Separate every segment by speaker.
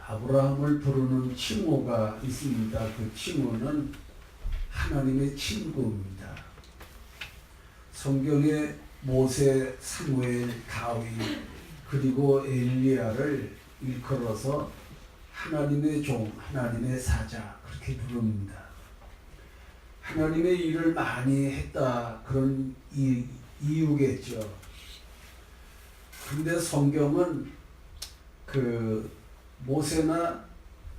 Speaker 1: 아브라함을 부르는 칭호가 있습니다. 그 칭호는 하나님의 친구입니다. 성경에 모세, 사무엘, 다윗 그리고 엘리야를 일컬어서 하나님의 종, 하나님의 사자 그렇게 부릅니다. 하나님의 일을 많이 했다 그런 이유겠죠. 그런데 성경은 그 모세나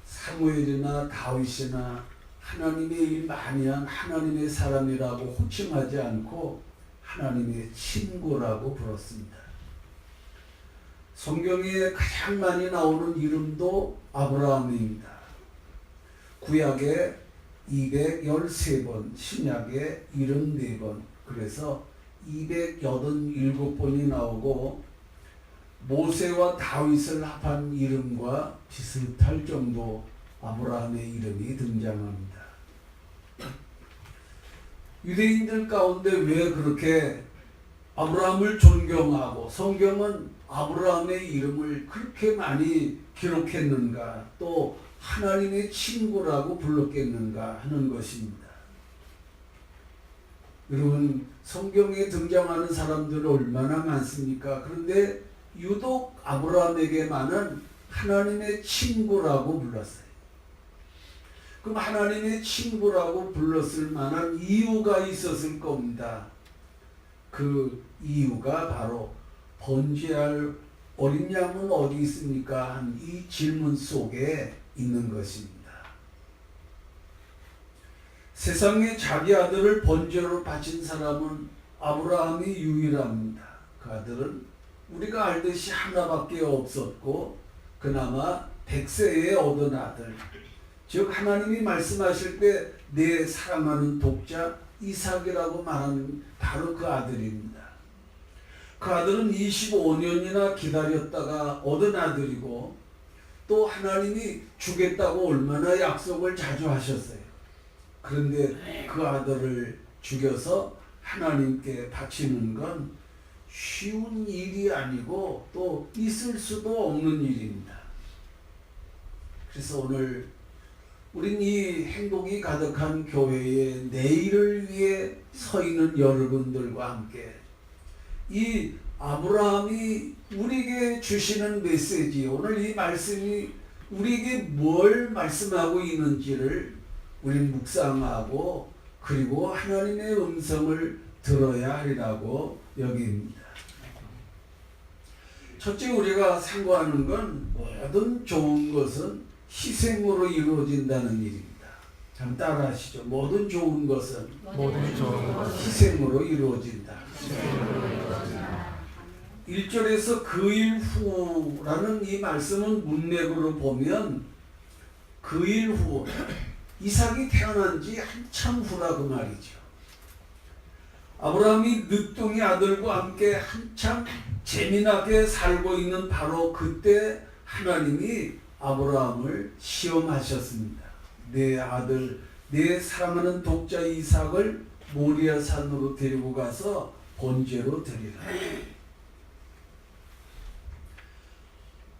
Speaker 1: 사무엘이나 다윗이나 하나님의 일 많이 한 하나님의 사람이라고 호칭하지 않고 하나님의 친구라고 불렀습니다. 성경에 가장 많이 나오는 이름도 아브라함입니다. 구약에 213번, 신약에 74번, 그래서 287번이 나오고 모세와 다윗을 합한 이름과 비슷할 정도 아브라함의 이름이 등장합니다. 유대인들 가운데 왜 그렇게 아브라함을 존경하고 성경은 아브라함의 이름을 그렇게 많이 기록했는가, 또 하나님의 친구라고 불렀겠는가 하는 것입니다. 여러분, 성경에 등장하는 사람들은 얼마나 많습니까? 그런데 유독 아브라함에게만은 하나님의 친구라고 불렀어요. 그럼 하나님의 친구라고 불렀을 만한 이유가 있었을 겁니다. 그 이유가 바로 번제할 어린 양은 어디 있습니까? 한 이 질문 속에 있는 것입니다. 세상에 자기 아들을 번제로 바친 사람은 아브라함이 유일합니다. 그 아들은 우리가 알듯이 하나밖에 없었고 그나마 100세에 얻은 아들, 즉 하나님이 말씀하실 때 내 사랑하는 독자 이삭이라고 말하는 바로 그 아들입니다. 그 아들은 25년이나 기다렸다가 얻은 아들이고 또 하나님이 주겠다고 얼마나 약속을 자주 하셨어요. 그런데 그 아들을 죽여서 하나님께 바치는 건 쉬운 일이 아니고 또 있을 수도 없는 일입니다. 그래서 오늘 우린 이 행복이 가득한 교회에 내일을 위해 서 있는 여러분들과 함께 이 아브라함이 우리에게 주시는 메시지, 오늘 이 말씀이 우리에게 뭘 말씀하고 있는지를 우린 묵상하고 그리고 하나님의 음성을 들어야 하리라고 여깁니다. 첫째, 우리가 상고하는 건 모든 좋은 것은 희생으로 이루어진다는 일입니다. 참 따라하시죠. 모든 좋은 것은 희생으로 이루어진다. 1절에서 그 일 후라는 이 말씀은 문맥으로 보면 그 일 후, 이삭이 태어난 지 한참 후라 그 말이죠. 아브라함이 늦둥이 아들과 함께 한참 재미나게 살고 있는 바로 그때 하나님이 아브라함을 시험하셨습니다. 내 아들, 내 사랑하는 독자 이삭을 모리아 산으로 데리고 가서 번제로 드리라.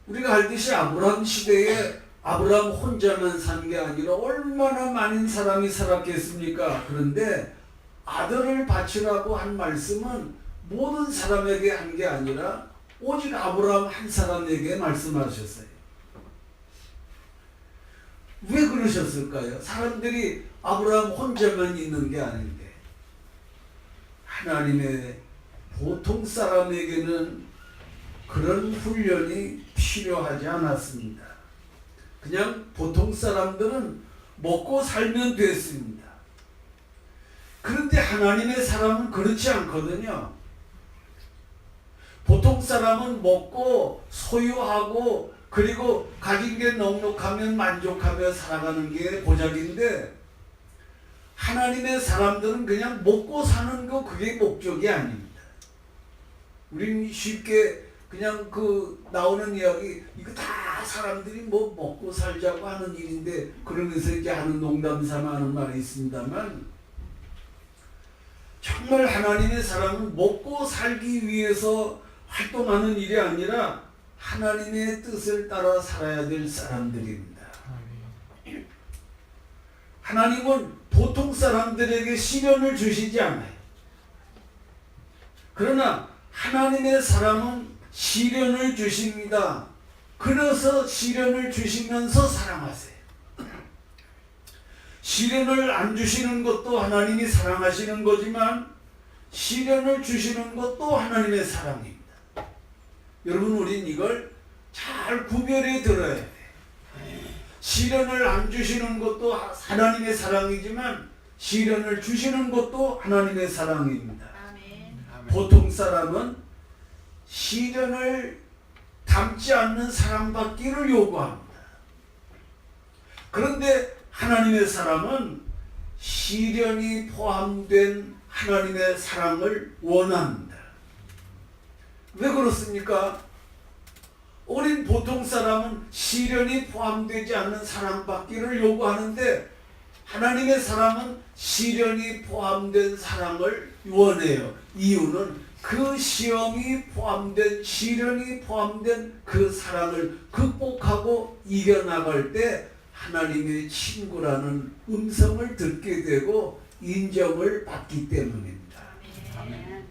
Speaker 1: 우리가 알듯이 아브라함 시대에 아브라함 혼자만 산 게 아니라 얼마나 많은 사람이 살았겠습니까? 그런데 아들을 바치라고 한 말씀은 모든 사람에게 한 게 아니라 오직 아브라함 한 사람에게 말씀하셨어요. 왜 그러셨을까요? 사람들이 아브라함 혼자만 있는 게 아닌데 하나님의 보통 사람에게는 그런 훈련이 필요하지 않았습니다. 그냥 보통 사람들은 먹고 살면 됐습니다. 그런데 하나님의 사람은 그렇지 않거든요. 보통 사람은 먹고 소유하고 그리고 가진 게 넉넉하면 만족하며 살아가는 게 고작인데 하나님의 사람들은 그냥 먹고 사는 거 그게 목적이 아닙니다. 우리는 쉽게 그냥 그 나오는 이야기 이거 다 사람들이 뭐 먹고 살자고 하는 일인데 그러면서 이제 하는 농담 삼아 하는 말이 있습니다만 정말 하나님의 사람은 먹고 살기 위해서 활동하는 일이 아니라 하나님의 뜻을 따라 살아야 될 사람들입니다. 하나님은 보통 사람들에게 시련을 주시지 않아요. 그러나 하나님의 사람은 시련을 주십니다. 그래서 시련을 주시면서 사랑하세요. 시련을 안 주시는 것도 하나님이 사랑하시는 거지만 시련을 주시는 것도 하나님의 사랑입니다. 여러분, 우린 이걸 잘 구별해 들어야 돼요. 시련을 안 주시는 것도 하나님의 사랑이지만 시련을 주시는 것도 하나님의 사랑입니다. 보통 사람은 시련을 담지 않는 사랑받기를 요구합니다. 그런데 하나님의 사람은 시련이 포함된 하나님의 사랑을 원합니다. 왜 그렇습니까? 우린 보통 사람은 시련이 포함되지 않는 사랑받기를 요구하는데 하나님의 사람은 시련이 포함된 사랑을 원해요. 이유는 그 시련이 포함된 그 사랑을 극복하고 이겨나갈 때 하나님의 친구라는 음성을 듣게 되고 인정을 받기 때문입니다. 아멘.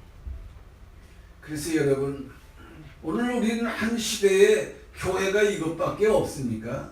Speaker 1: 그래서 여러분, 오늘 우리는 한 시대에 교회가 이것밖에 없습니까?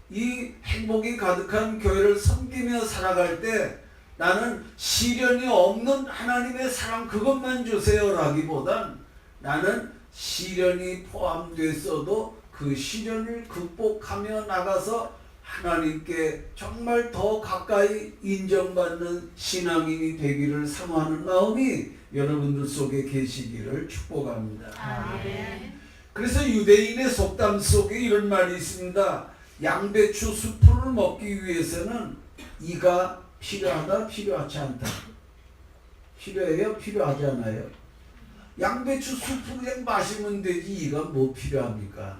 Speaker 1: 이 행복이 가득한 교회를 섬기며 살아갈 때 나는 시련이 없는 하나님의 사랑 그것만 주세요 라기보단 나는 시련이 포함됐어도 그 시련을 극복하며 나가서 하나님께 정말 더 가까이 인정받는 신앙인이 되기를 사모하는 마음이 여러분들 속에 계시기를 축복합니다. 아멘. 그래서 유대인의 속담 속에 이런 말이 있습니다. 양배추 수프를 먹기 위해서는 이가 필요하다, 필요하지 않다. 필요해요? 필요하지 않아요? 양배추 수프 그냥 마시면 되지 이가 뭐 필요합니까?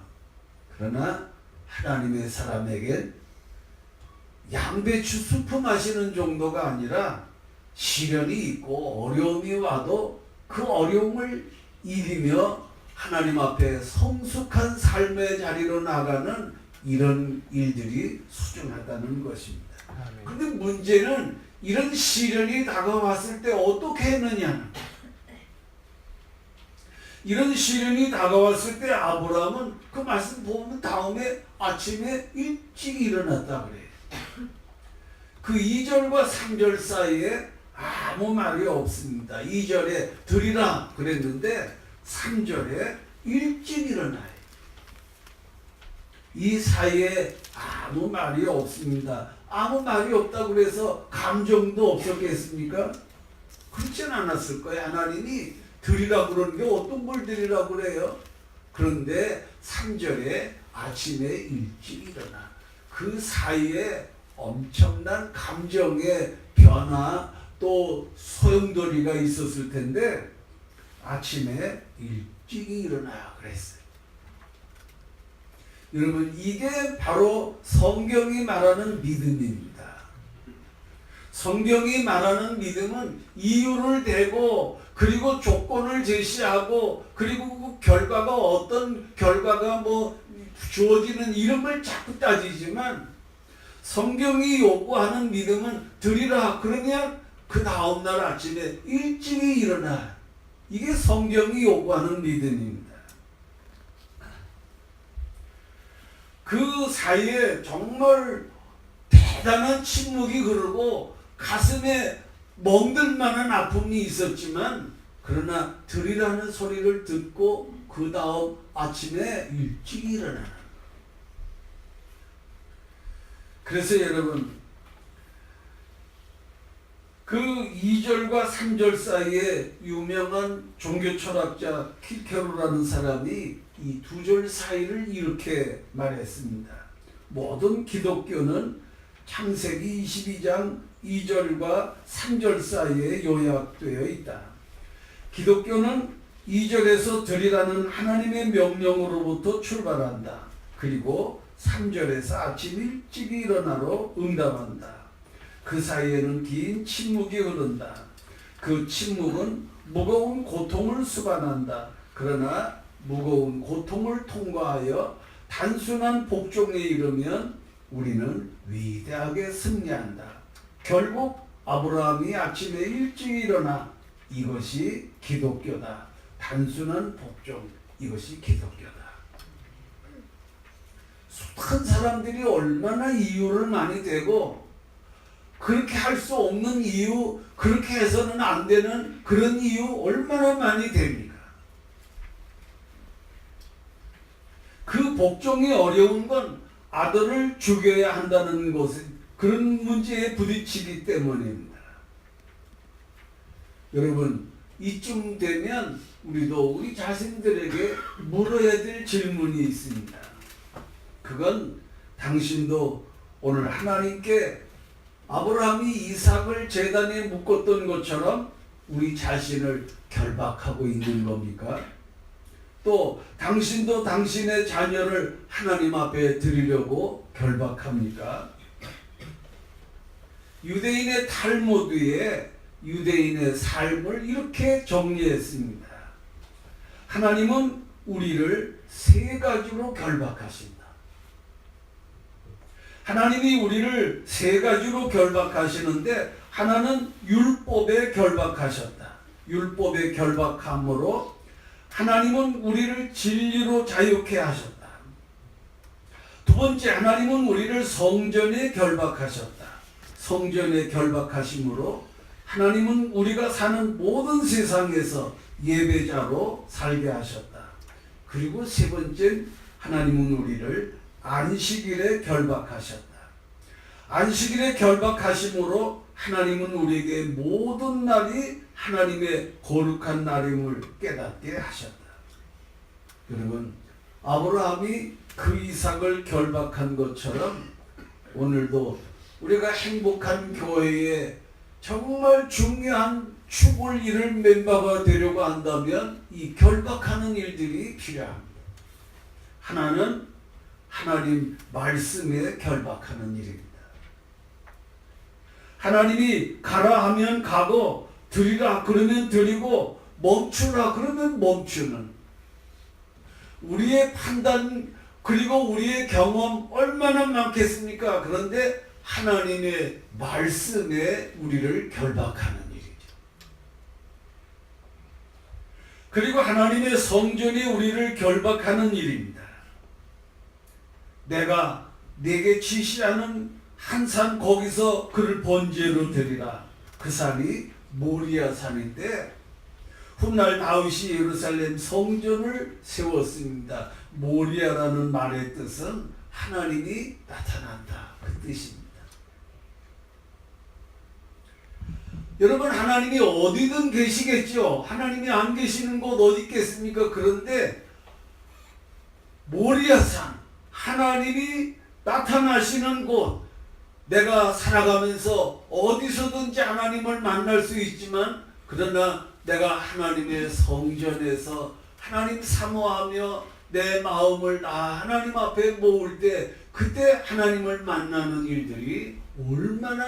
Speaker 1: 그러나 하나님의 사람에겐 양배추 수프 마시는 정도가 아니라 시련이 있고 어려움이 와도 그 어려움을 이기며 하나님 앞에 성숙한 삶의 자리로 나가는 이런 일들이 소중하다는 것입니다. 그런데 문제는 이런 시련이 다가왔을 때 어떻게 했느냐. 이런 시련이 다가왔을 때 아브라함은 그 말씀 보면 다음에 아침에 일찍 일어났다 그래요. 그 2절과 3절 사이에 아무 말이 없습니다. 2절에 드리라 그랬는데 3절에 일찍 일어나요. 이 사이에 아무 말이 없습니다. 아무 말이 없다고 그래서 감정도 없었겠습니까? 그렇진 않았을 거예요. 하나님이 드리라고 그러는 게 어떤 걸 드리라고 그래요? 그런데 3절에 아침에 일찍 일어나. 그 사이에 엄청난 감정의 변화 또 소용돌이가 있었을 텐데 아침에 일찍 일어나야 그랬어요. 여러분, 이게 바로 성경이 말하는 믿음입니다. 성경이 말하는 믿음은 이유를 대고 그리고 조건을 제시하고 그리고 그 결과가 어떤 결과가 뭐 주어지는 이런 걸 자꾸 따지지만 성경이 요구하는 믿음은 드리라 그러면 그 다음날 아침에 일찍이 일어나. 이게 성경이 요구하는 믿음입니다. 그 사이에 정말 대단한 침묵이 흐르고 가슴에 멍들 만한 아픔이 있었지만 그러나 드리라는 소리를 듣고 그 다음 아침에 일찍 일어나는. 그래서 여러분, 그 2절과 3절 사이에 유명한 종교 철학자 킬케로라는 사람이 이 두 절 사이를 이렇게 말했습니다. 모든 기독교는 창세기 22장 2절과 3절 사이에 요약되어 있다. 기독교는 2절에서 드리라는 하나님의 명령으로부터 출발한다. 그리고 3절에서 아침 일찍 일어나로 응답한다. 그 사이에는 긴 침묵이 흐른다. 그 침묵은 무거운 고통을 수반한다. 그러나 무거운 고통을 통과하여 단순한 복종에 이르면 우리는 위대하게 승리한다. 결국 아브라함이 아침에 일찍 일어나 이것이 기독교다. 단순한 복종, 이것이 기독교다. 수많은 사람들이 얼마나 이유를 많이 대고 그렇게 할 수 없는 이유, 그렇게 해서는 안 되는 그런 이유 얼마나 많이 됩니까? 그 복종이 어려운 건 아들을 죽여야 한다는 것은 그런 문제에 부딪히기 때문입니다. 여러분, 이쯤 되면 우리도 우리 자신들에게 물어야 될 질문이 있습니다. 그건 당신도 오늘 하나님께 아브라함이 이삭을 제단에 묶었던 것처럼 우리 자신을 결박하고 있는 겁니까? 또 당신도 당신의 자녀를 하나님 앞에 드리려고 결박합니까? 유대인의 탈무드에 유대인의 삶을 이렇게 정리했습니다. 하나님은 우리를 세 가지로 결박하신다. 하나님이 우리를 세 가지로 결박하시는데 하나는 율법에 결박하셨다. 율법에 결박함으로 하나님은 우리를 진리로 자유케 하셨다. 두 번째, 하나님은 우리를 성전에 결박하셨다. 성전에 결박하심으로 하나님은 우리가 사는 모든 세상에서 예배자로 살게 하셨다. 그리고 세 번째, 하나님은 우리를 안식일에 결박하셨다. 안식일에 결박하심으로 하나님은 우리에게 모든 날이 하나님의 거룩한 날임을 깨닫게 하셨다. 여러분, 아브라함이 그 이삭을 결박한 것처럼 오늘도 우리가 행복한 교회에 정말 중요한 축을 이룰 멤버가 되려고 한다면 이 결박하는 일들이 필요합니다. 하나는 하나님 말씀에 결박하는 일입니다. 하나님이 가라 하면 가고 드리라 그러면 드리고 멈추라 그러면 멈추는 우리의 판단 그리고 우리의 경험 얼마나 많겠습니까? 그런데 하나님의 말씀에 우리를 결박하는 일이죠. 그리고 하나님의 성전이 우리를 결박하는 일입니다. 내가 네게 지시하는 한 산 거기서 그를 번제로 드리라. 그 산이 모리아 산인데 훗날 다윗이 예루살렘 성전을 세웠습니다. 모리아라는 말의 뜻은 하나님이 나타난다. 그 뜻입니다. 여러분, 하나님이 어디든 계시겠죠. 하나님이 안 계시는 곳 어디 있겠습니까? 그런데 모리아산, 하나님이 나타나시는 곳, 내가 살아가면서 어디서든지 하나님을 만날 수 있지만 그러나 내가 하나님의 성전에서 하나님 사모하며 내 마음을 하나님 앞에 모을 때 그때 하나님을 만나는 일들이 얼마나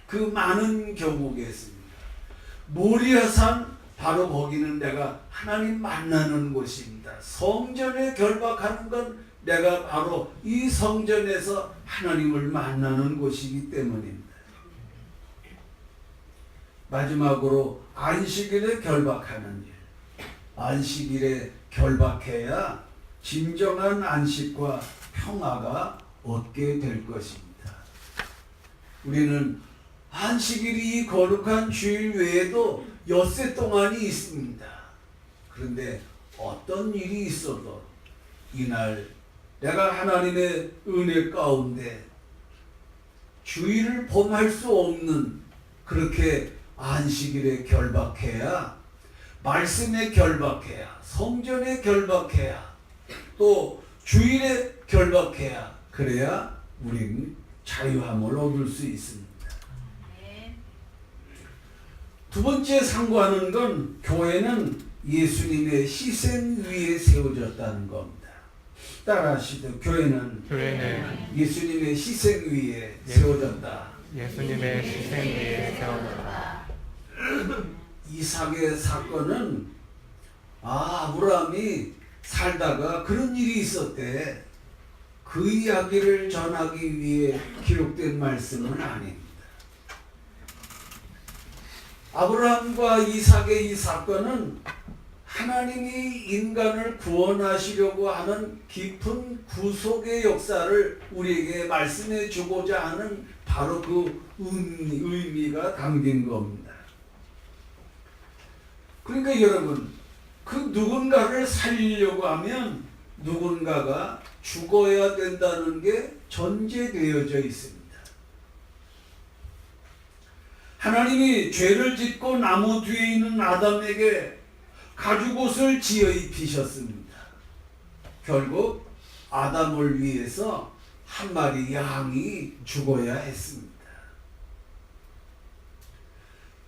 Speaker 1: 그 많은 경우겠습니까? 모리아산 바로 거기는 내가 하나님 만나는 곳입니다. 성전에 결박하는 건 내가 바로 이 성전에서 하나님을 만나는 곳이기 때문입니다. 마지막으로 안식일에 결박하는 일. 안식일에 결박해야 진정한 안식과 평화가 얻게 될 것입니다. 우리는 안식일이 이 거룩한 주일 외에도 엿새 동안이 있습니다. 그런데 어떤 일이 있어도 이날 내가 하나님의 은혜 가운데 주일을 범할 수 없는 그렇게 안식일에 결박해야 말씀에 결박해야 성전에 결박해야 또 주일에 결박해야 그래야 우리는 자유함을 얻을 수 있습니다. 두 번째 상고하는 건 교회는 예수님의 희생 위에 세워졌다는 겁니다. 따라하시죠. 교회는 예수님의 희생 위에 세워졌다.
Speaker 2: 예수님의 희생 위에 세워졌다.
Speaker 1: 이삭의 사건은 아브라함이 살다가 그런 일이 있었대. 그 이야기를 전하기 위해 기록된 말씀은 아닙니다. 아브라함과 이삭의 이 사건은 하나님이 인간을 구원하시려고 하는 깊은 구속의 역사를 우리에게 말씀해 주고자 하는 바로 그 의미가 담긴 겁니다. 그러니까 여러분, 그 누군가를 살리려고 하면 누군가가 죽어야 된다는 게 전제되어져 있습니다. 하나님이 죄를 짓고 나무 뒤에 있는 아담에게 가죽옷을 지어 입히셨습니다. 결국 아담을 위해서 한 마리 양이 죽어야 했습니다.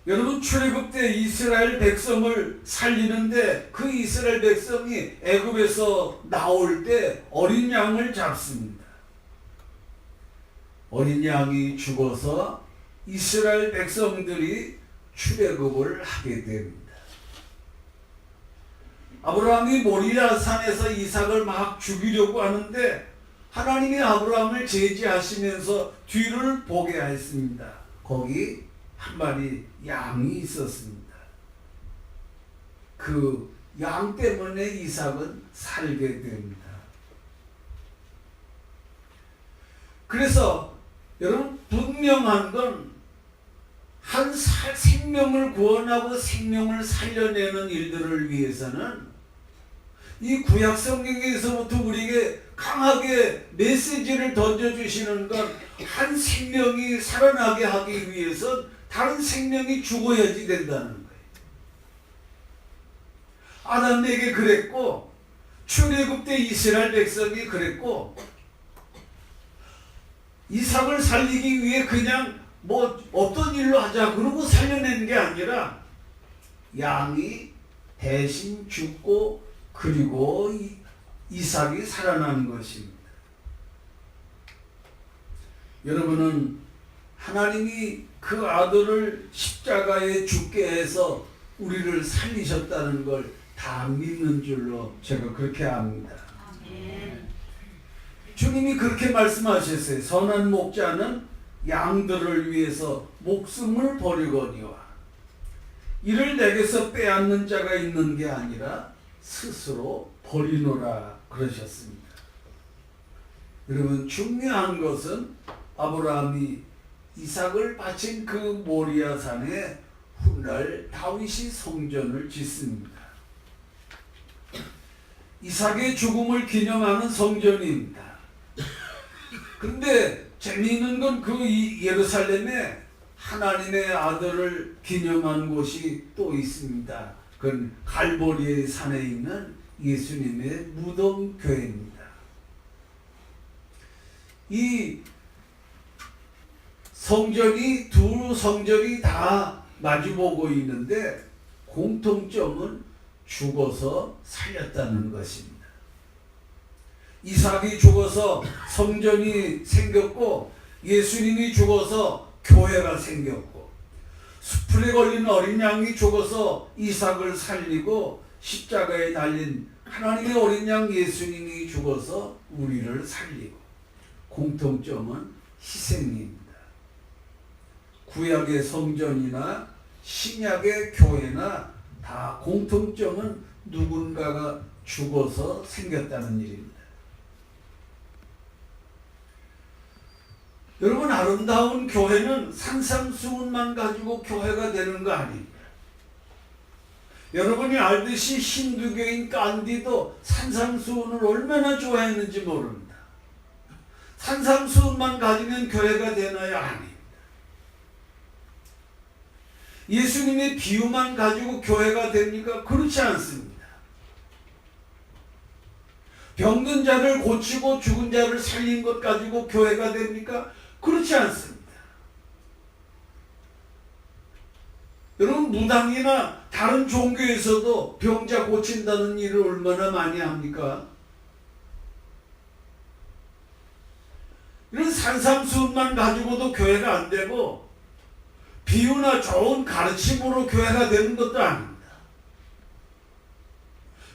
Speaker 1: 여러분, 출애굽 때 이스라엘 백성을 살리는데 그 이스라엘 백성이 애굽에서 나올 때 어린 양을 잡습니다. 어린 양이 죽어서 이스라엘 백성들이 출애굽을 하게 됩니다. 아브라함이 모리아 산에서 이삭을 막 죽이려고 하는데 하나님이 아브라함을 제지하시면서 뒤를 보게 했습니다. 거기 한 마리 양이 있었습니다. 그 양 때문에 이삭은 살게 됩니다. 그래서 여러분, 분명한 건 한 생명을 구원하고 생명을 살려내는 일들을 위해서는 이 구약 성경에서부터 우리에게 강하게 메시지를 던져주시는 건 한 생명이 살아나게 하기 위해서 다른 생명이 죽어야지 된다는 거예요. 아담에게 그랬고, 출애굽 때 이스라엘 백성이 그랬고, 이삭을 살리기 위해 그냥 뭐 어떤 일로 하자 그러고 살려내는 게 아니라 양이 대신 죽고 그리고 이삭이 살아나는 것입니다. 여러분은 하나님이 그 아들을 십자가에 죽게 해서 우리를 살리셨다는 걸 다 믿는 줄로 제가 그렇게 압니다. 주님이 그렇게 말씀하셨어요. 선한 목자는 양들을 위해서 목숨을 버리거니와 이를 내게서 빼앗는 자가 있는 게 아니라 스스로 버리노라 그러셨습니다. 여러분, 중요한 것은 아브라함이 이삭을 바친 그 모리아 산에 훗날 다윗이 성전을 짓습니다. 이삭의 죽음을 기념하는 성전입니다. 그런데 재미있는 건 그 예루살렘에 하나님의 아들을 기념한 곳이 또 있습니다. 그건 갈보리의 산에 있는 예수님의 무덤 교회입니다. 이 성전이 두 성전이 다 마주보고 있는데 공통점은 죽어서 살렸다는 것입니다. 이삭이 죽어서 성전이 생겼고 예수님이 죽어서 교회가 생겼고 수풀에 걸린 어린 양이 죽어서 이삭을 살리고 십자가에 달린 하나님의 어린 양 예수님이 죽어서 우리를 살리고 공통점은 희생입니다. 구약의 성전이나 신약의 교회나 다 공통점은 누군가가 죽어서 생겼다는 일입니다. 여러분, 아름다운 교회는 산상수훈만 가지고 교회가 되는 거 아닙니다. 여러분이 알듯이 힌두교인 간디도 산상수훈을 얼마나 좋아했는지 모릅니다. 산상수훈만 가지면 교회가 되나요? 아닙니다. 예수님의 비유만 가지고 교회가 됩니까? 그렇지 않습니다. 병든 자를 고치고 죽은 자를 살린 것 가지고 교회가 됩니까? 그렇지 않습니다. 여러분, 무당이나 다른 종교에서도 병자 고친다는 일을 얼마나 많이 합니까? 이런 산상수훈만 가지고도 교회가 안 되고 비유나 좋은 가르침으로 교회가 되는 것도 아닙니다.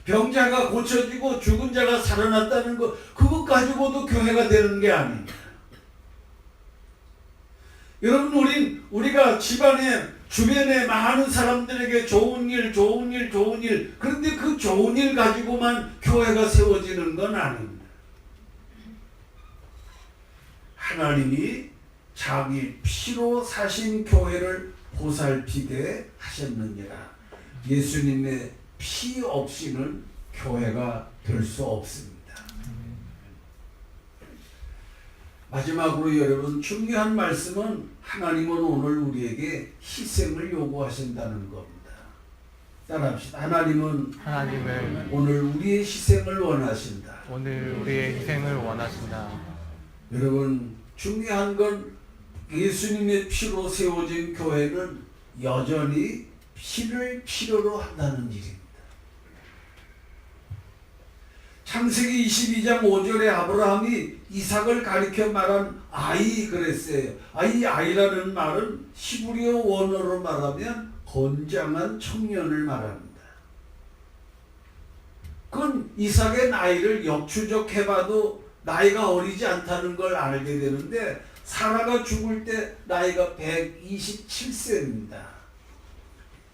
Speaker 1: 병자가 고쳐지고 죽은 자가 살아났다는 거, 그것 가지고도 교회가 되는 게 아닙니다. 여러분, 우리가 집안에 주변에 많은 사람들에게 좋은 일, 그런데 그 좋은 일 가지고만 교회가 세워지는 건 아닙니다. 하나님이 자기 피로 사신 교회를 보살피게 하셨느니라. 예수님의 피 없이는 교회가 될 수 없습니다. 마지막으로 여러분, 중요한 말씀은 하나님은 오늘 우리에게 희생을 요구하신다는 겁니다. 따라합시다. 하나님은 오늘 우리의 희생을 원하신다.
Speaker 2: 오늘 우리의 희생을 원하신다.
Speaker 1: 여러분, 중요한 건 예수님의 피로 세워진 교회는 여전히 피를 필요로 한다는 일입니다. 창세기 22장 5절에 아브라함이 이삭을 가리켜 말한 아이 그랬어요. 아이라는 말은 히브리어 원어로 말하면 건장한 청년을 말합니다. 그건 이삭의 나이를 역추적해봐도 나이가 어리지 않다는 걸 알게 되는데, 사라가 죽을 때 나이가 127세입니다.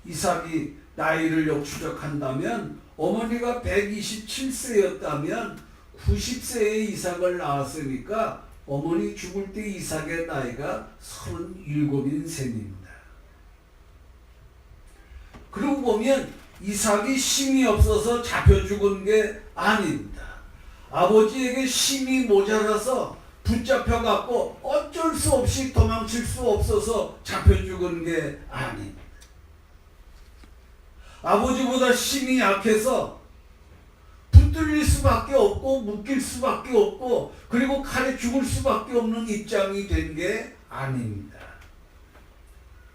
Speaker 1: 이삭이 나이를 역추적한다면 어머니가 127세였다면 90세에 이삭을 낳았으니까 어머니 죽을 때 이삭의 나이가 37인 셈입니다. 그러고 보면 이삭이 힘이 없어서 잡혀 죽은 게 아닙니다. 아버지에게 힘이 모자라서 붙잡혀 갖고 어쩔 수 없이 도망칠 수 없어서 잡혀 죽은 게 아닙니다. 아버지보다 힘이 약해서 붙들릴 수밖에 없고 묶일 수밖에 없고 그리고 칼에 죽을 수밖에 없는 입장이 된 게 아닙니다.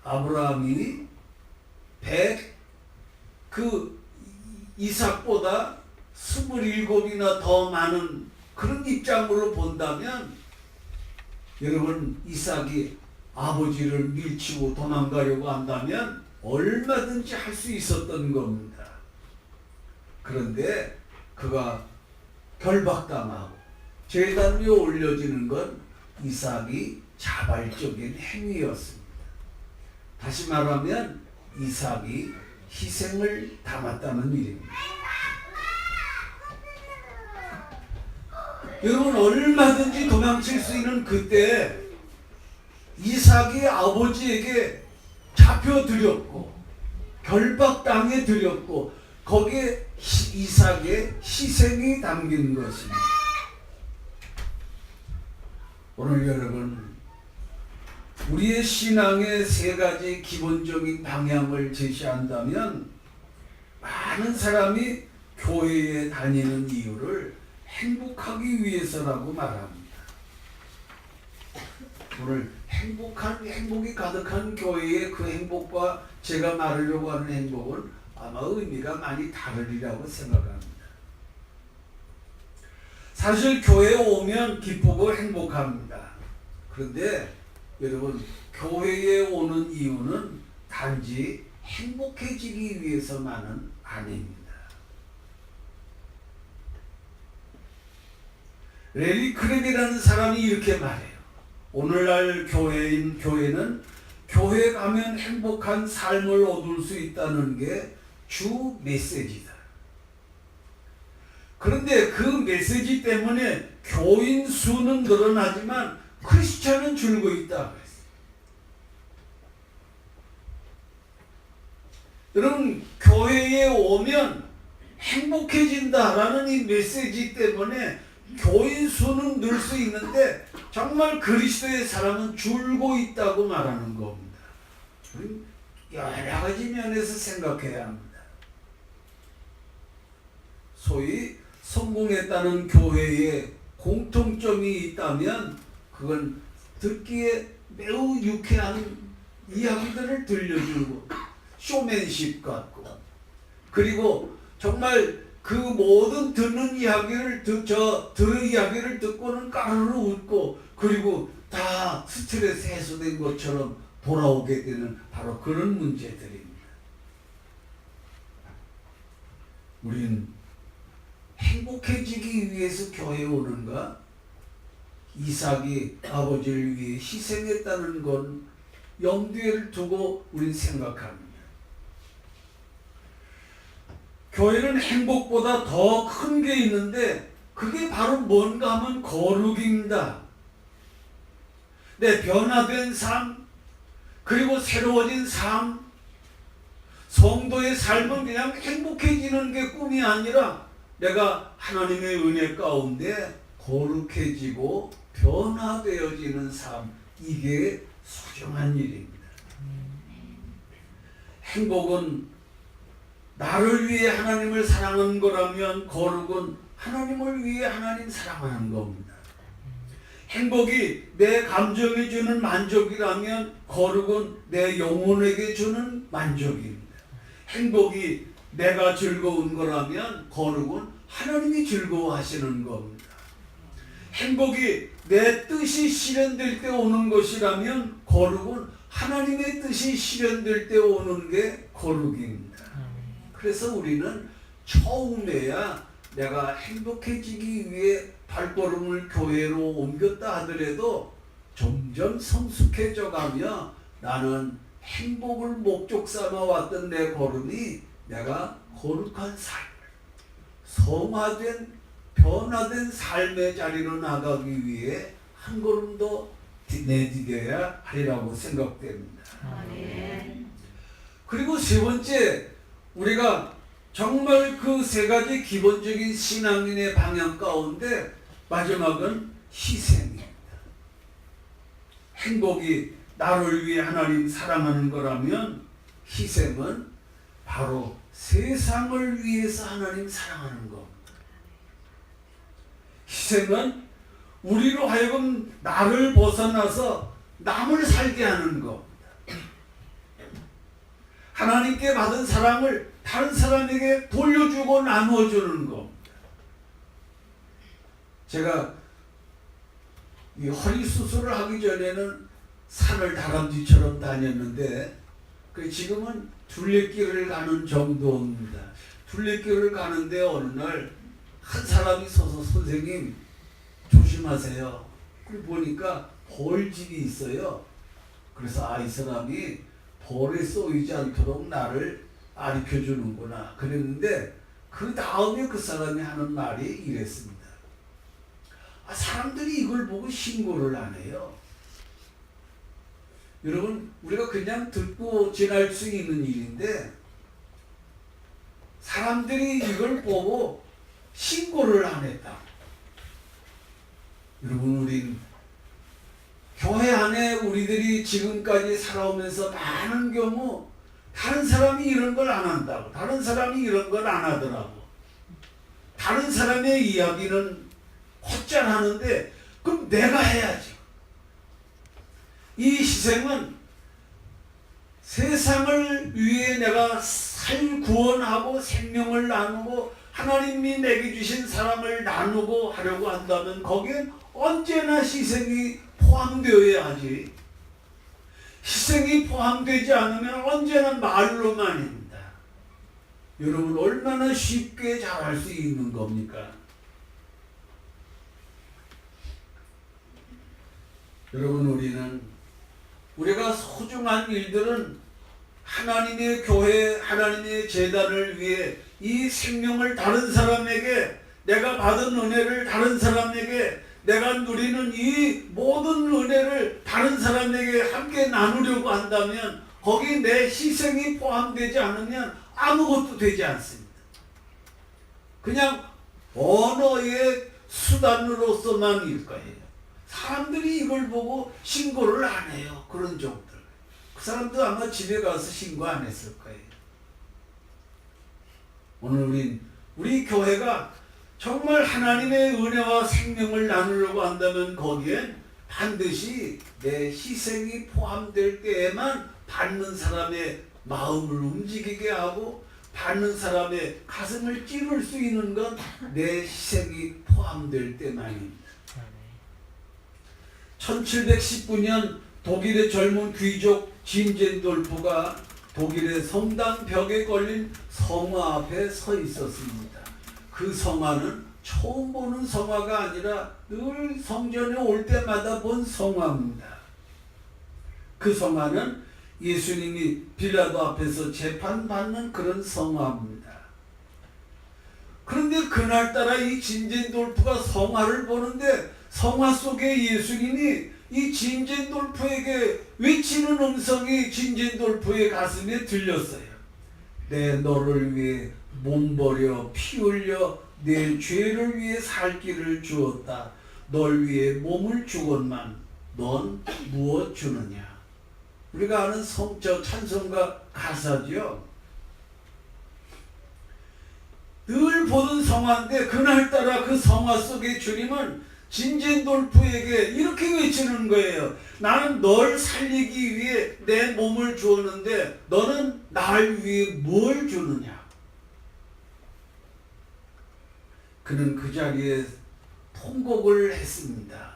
Speaker 1: 아브라함이 이삭보다 27이나 더 많은 그런 입장으로 본다면, 여러분, 이삭이 아버지를 밀치고 도망가려고 한다면 얼마든지 할 수 있었던 겁니다. 그런데 그가 결박당하고 제단 위에 올려지는 건 이삭이 자발적인 행위였습니다. 다시 말하면 이삭이 희생을 담았다는 일입니다. 여러분, 얼마든지 도망칠 수 있는 그때 이삭이 아버지에게 잡혀들였고 결박당해 들였고 거기에 이삭의 희생이 담긴 것입니다. 오늘 여러분, 우리의 신앙의 세 가지 기본적인 방향을 제시한다면 많은 사람이 교회에 다니는 이유를 행복하기 위해서라고 말합니다. 오늘 행복이 가득한 교회의 그 행복과 제가 말하려고 하는 행복은 아마 의미가 많이 다르리라고 생각합니다. 사실 교회에 오면 기쁘고 행복합니다. 그런데 여러분, 교회에 오는 이유는 단지 행복해지기 위해서만은 아닙니다. 레리 크랩이라는 사람이 이렇게 말해요. 오늘날 교회는 교회 가면 행복한 삶을 얻을 수 있다는 게 주 메시지다. 그런데 그 메시지 때문에 교인 수는 늘어나지만 크리스천은 줄고 있다 그랬어요. 여러분, 교회에 오면 행복해진다라는 이 메시지 때문에 교인 수는 늘 수 있는데 정말 그리스도의 사람은 줄고 있다고 말하는 겁니다. 여러 가지 면에서 생각해야 합니다. 소위 성공했다는 교회에 공통점이 있다면 그건 듣기에 매우 유쾌한 이야기들을 들려주고 쇼맨십 같고, 그리고 정말 그 모든 들은 이야기를 듣고는 까르르 웃고, 그리고 다 스트레스 해소된 것처럼 돌아오게 되는 바로 그런 문제들입니다. 우린 행복해지기 위해서 교회에 오는가? 이삭이 아버지를 위해 희생했다는 건 염두에 두고 우린 생각합니다. 교회는 행복보다 더 큰 게 있는데 그게 바로 뭔가 하면 거룩입니다. 내 변화된 삶, 그리고 새로워진 삶, 성도의 삶은 그냥 행복해지는 게 꿈이 아니라 내가 하나님의 은혜 가운데 거룩해지고 변화되어지는 삶, 이게 소중한 일입니다. 행복은 나를 위해 하나님을 사랑하는 거라면 거룩은 하나님을 위해 하나님 사랑하는 겁니다. 행복이 내 감정에 주는 만족이라면 거룩은 내 영혼에게 주는 만족입니다. 행복이 내가 즐거운 거라면 거룩은 하나님이 즐거워하시는 겁니다. 행복이 내 뜻이 실현될 때 오는 것이라면 거룩은 하나님의 뜻이 실현될 때 오는 게 거룩입니다. 그래서 우리는 처음에야 내가 행복해지기 위해 발걸음을 교회로 옮겼다 하더라도 점점 성숙해져 가며 나는 행복을 목적 삼아 왔던 내 걸음이 내가 거룩한 삶, 성화된 변화된 삶의 자리로 나가기 위해 한 걸음 더 내디뎌야 하리라고 생각됩니다. 그리고 세 번째, 우리가 정말 그 세 가지 기본적인 신앙인의 방향 가운데 마지막은 희생입니다. 행복이 나를 위해 하나님 사랑하는 거라면 희생은 바로 세상을 위해서 하나님 사랑하는 겁니다. 희생은 우리로 하여금 나를 벗어나서 남을 살게 하는 겁니다. 하나님께 받은 사랑을 다른 사람에게 돌려주고 나누어주는 겁니다. 제가 이 허리 수술을 하기 전에는 산을 다람쥐처럼 다녔는데 지금은 둘레길을 가는 정도입니다. 둘레길을 가는데 어느 날 한 사람이 서서 선생님 조심하세요. 그리고 보니까 벌집이 있어요. 그래서 이 사람이 벌에 쏘이지 않도록 나를 가르쳐주는구나 그랬는데 그 다음에 그 사람이 하는 말이 이랬습니다. 사람들이 이걸 보고 신고를 안 해요. 여러분, 우리가 그냥 듣고 지날 수 있는 일인데 사람들이 이걸 보고 신고를 안 했다. 여러분, 우린 교회 안에 우리들이 지금까지 살아오면서 많은 경우 다른 사람이 이런 걸 안 한다고, 다른 사람이 이런 걸 안 하더라고, 다른 사람의 이야기는 헛잘하는데 그럼 내가 해야지. 이 희생은 세상을 위해 내가 구원하고 생명을 나누고 하나님이 내게 주신 사랑을 나누고 하려고 한다면 거기엔 언제나 희생이 포함되어야 하지. 희생이 포함되지 않으면 언제나 말로만입니다. 여러분, 얼마나 쉽게 잘할 수 있는 겁니까? 여러분, 우리가 소중한 일들은 하나님의 교회, 하나님의 제단을 위해 이 생명을 다른 사람에게, 내가 받은 은혜를 다른 사람에게, 내가 누리는 이 모든 은혜를 다른 사람에게 함께 나누려고 한다면 거기 내 희생이 포함되지 않으면 아무것도 되지 않습니다. 그냥 언어의 수단으로서만 일 거예요. 사람들이 이걸 보고 신고를 안 해요. 그런 종들. 그 사람도 아마 집에 가서 신고 안 했을 거예요. 오늘 우리 교회가 정말 하나님의 은혜와 생명을 나누려고 한다면 거기엔 반드시 내 희생이 포함될 때에만 받는 사람의 마음을 움직이게 하고 받는 사람의 가슴을 찌를 수 있는 건 내 희생이 포함될 때만입니다. 1719년 독일의 젊은 귀족 진젠돌프가 독일의 성당 벽에 걸린 성화 앞에 서 있었습니다. 그 성화는 처음 보는 성화가 아니라 늘 성전에 올 때마다 본 성화입니다. 그 성화는 예수님이 빌라도 앞에서 재판받는 그런 성화입니다. 그런데 그날따라 이 진젠돌프가 성화를 보는데 성화 속에 예수님이 이 진젠돌프에게 외치는 음성이 진젠돌프의 가슴에 들렸어요. 내 너를 위해 몸 버려 피 흘려 내 죄를 위해 살 길을 주었다. 널 위해 몸을 주건만 넌 무엇 주느냐. 우리가 아는 성적 찬송가 가사죠. 늘 보던 성화인데 그날따라 그 성화 속의 주님은 진젠돌프에게 이렇게 외치는 거예요. 나는 널 살리기 위해 내 몸을 주었는데 너는 날 위해 뭘 주느냐. 그는 그 자리에 통곡을 했습니다.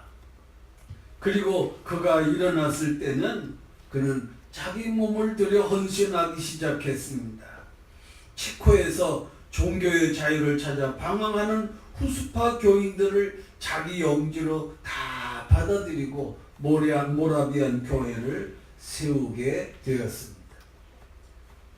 Speaker 1: 그리고 그가 일어났을 때는 그는 자기 몸을 들여 헌신하기 시작했습니다. 체코에서 종교의 자유를 찾아 방황하는 후스파 교인들을 자기 영지로 다 받아들이고 모라비안 교회를 세우게 되었습니다.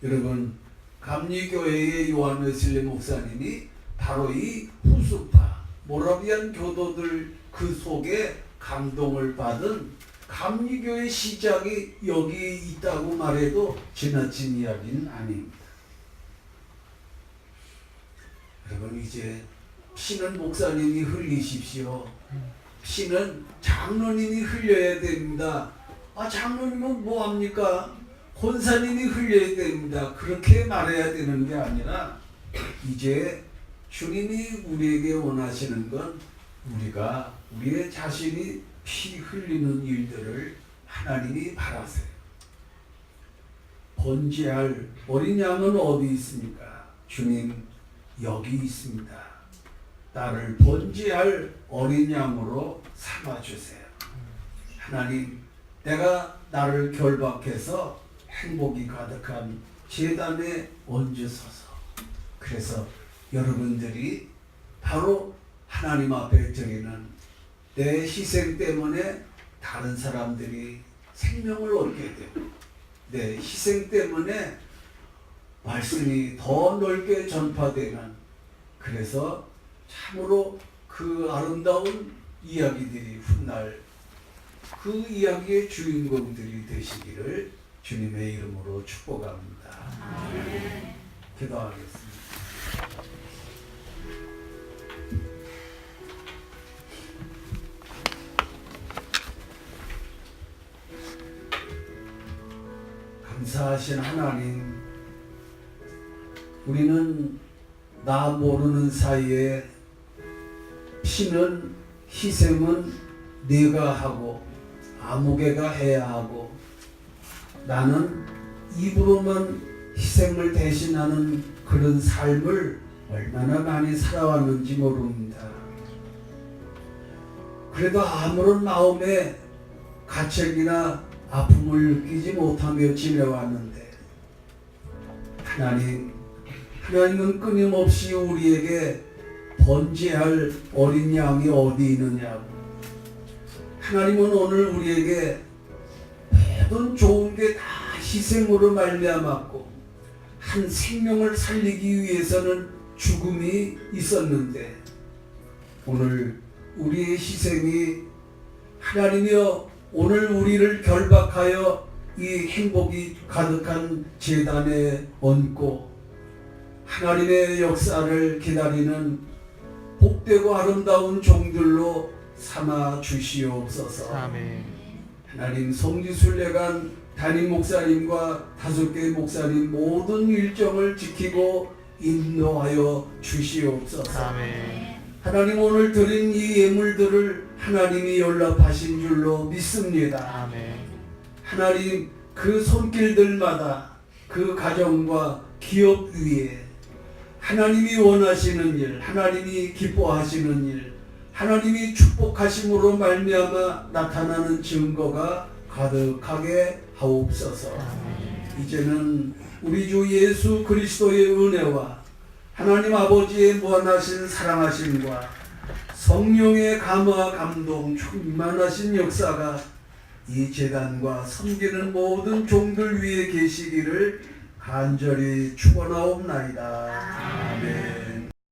Speaker 1: 여러분, 감리교회의 요한 웨슬리 목사님이 바로 이 후스파 모라비안 교도들 그 속에 감동을 받은 감리교의 시작이 여기 있다고 말해도 지나친 이야기는 아닙니다. 여러분, 이제 피는 목사님이 흘리십시오. 피는 장로님이 흘려야 됩니다. 장로님은 뭐합니까? 권사님이 흘려야 됩니다. 그렇게 말해야 되는 게 아니라 이제 주님이 우리에게 원하시는 건 우리가 우리의 자신이 피 흘리는 일들을 하나님이 바라세요. 번제할 어린 양은 어디 있습니까? 주님, 여기 있습니다. 나를 번제할 어린 양으로 삼아주세요. 하나님, 내가 나를 결박해서 행복이 가득한 제단에 얹으소서. 그래서 여러분들이 바로 하나님 앞에 드리는 내 희생 때문에 다른 사람들이 생명을 얻게 되고 내 희생 때문에 말씀이 더 넓게 전파되는, 그래서 참으로 그 아름다운 이야기들이 훗날 그 이야기의 주인공들이 되시기를 주님의 이름으로 축복합니다. 아멘. 기도하겠습니다. 감사하신 하나님, 우리는 나 모르는 사이에 피는 희생은 네가 하고 아무개가 해야 하고 나는 입으로만 희생을 대신하는 그런 삶을 얼마나 많이 살아왔는지 모릅니다. 그래도 아무런 마음에 가책이나 아픔을 느끼지 못하며 지내왔는데 하나님은 끊임없이 우리에게 번제할 어린 양이 어디 있느냐고, 하나님은 오늘 우리에게 모든 좋은 게 다 희생으로 말미암았고 한 생명을 살리기 위해서는 죽음이 있었는데 오늘 우리의 희생이 하나님이여 오늘 우리를 결박하여 이 행복이 가득한 제단에 얹고 하나님의 역사를 기다리는 복되고 아름다운 종들로 삼아 주시옵소서.
Speaker 2: 아멘.
Speaker 1: 하나님, 성지순례관 담임 목사님과 5개 목사님 모든 일정을 지키고 인도하여 주시옵소서.
Speaker 2: 아멘.
Speaker 1: 하나님, 오늘 드린 이 예물들을 하나님이 연락하신 줄로 믿습니다.
Speaker 2: 아멘.
Speaker 1: 하나님, 그 손길들마다 그 가정과 기업 위에 하나님이 원하시는 일, 하나님이 기뻐하시는 일, 하나님이 축복하심으로 말미암아 나타나는 증거가 가득하게 하옵소서. 이제는 우리 주 예수 그리스도의 은혜와 하나님 아버지의 무한하신 사랑하심과 성령의 감화 감동 충만하신 역사가 이 재단과 섬기는 모든 종들 위에 계시기를 간절히 축원하옵나이다. 아멘.